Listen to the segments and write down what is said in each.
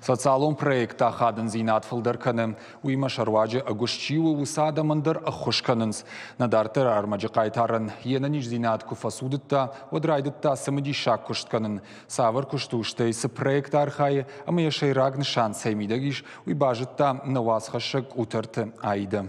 Социалон проекта хадын зинат фылдырканы. Уйма шарваджы агушчиуы усада мандыр ахушканынс. Надартыр армаджы қайтарын. Енаниш зинат куфасудытта, одрайдытта самыди шак куштканын. Савыр куштуштайсы проект архайы, ама яшайрагны шанс саймидагиш, уйбажытта навасхашык утырты айды.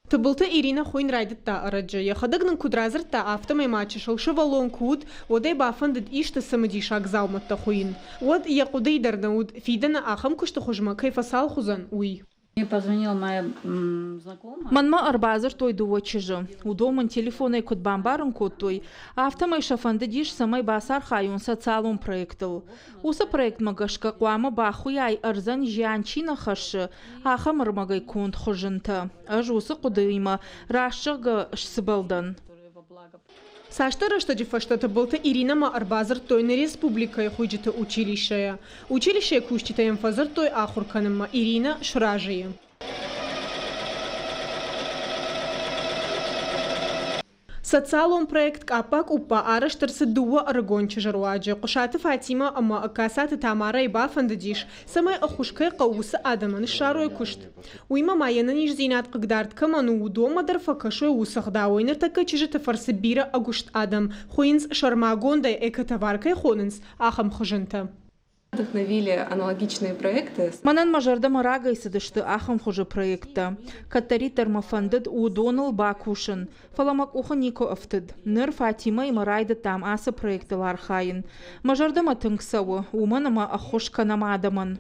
Тыбылты Ирина Хуин райдытта арачы. Яхадыгнын кудразыртта автомаймачы шылшывалон куд, одай бафандыд ишты самыди шак залматта Хуин. Од якудайдарды уд фидана ахам кушты хужма кайфасал хузан уй. Мне позвонила моя знакомая. Манма арбазыр той дуочыжы. Удомын телефоной код бамбарын код той. Автомай шафанды диш самай басар хайун социалун проектыл. Уса проект магашка куама бахуяй арзан жианчина хашы. Ахам армагай кунд хужынты. Аж усы кудыйма. Рашчыгы шсыбылдан. Саштара что дефаштата болта Ирина ма арбазыр тойны республика хуйджиты училищая. Училище кущита эмфазыр той ахурканымма Ирина шражие. Социалон проект капак упа араштырсы дуа аргончы жаруаджы. Кушаты Фатима ама акасаты Тамара и бафандадиш. Самай ахушкай каусы адаман шаруй кушт. Уйма майянын иш зинат кыгдарт каману удома дарфакашой усахда ойныр така чижыты фарсы бира агушт адам. Хуинс шармагондай экатаваркай хонынс ахам хыжынты. Вдохновили аналогичные проекты. Манан мажарда марага исадышты ахам хуже проекта. Каттари термофандыд удоныл бакушын. Фаламак уха нико афтыд. Ныр Фатима и марайда там аса проекты лархайын. Мажарда матынксавы. Уманама ахушканама адаман.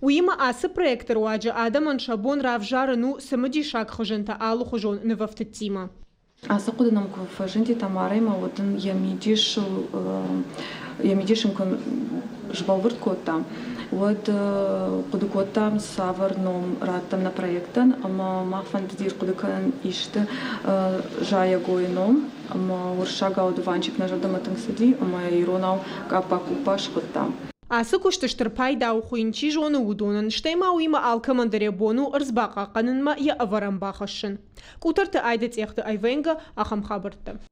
Уима асы проектор уаджа адаман шабон равжарыну самыди шак хыжынта алу хыжон нывафтыттима. Асы кудынам куфажынти Тамарайма водын ямидишим кон жбалвырт кота. Вот кудукотам саварном раттам на проектан, ама махфандидир кудукан иште жая гоином, ама уршага одуванчик на жадаматан сади, ама иронау капа купаш кота. Асы куштыштыр пайдау хуинчи жоны удонын, штайма уима алкамандаре бону ырзбаqa қанынма я аварам бақышын. Кутарты айдет яқты айвенга ахам хабырты.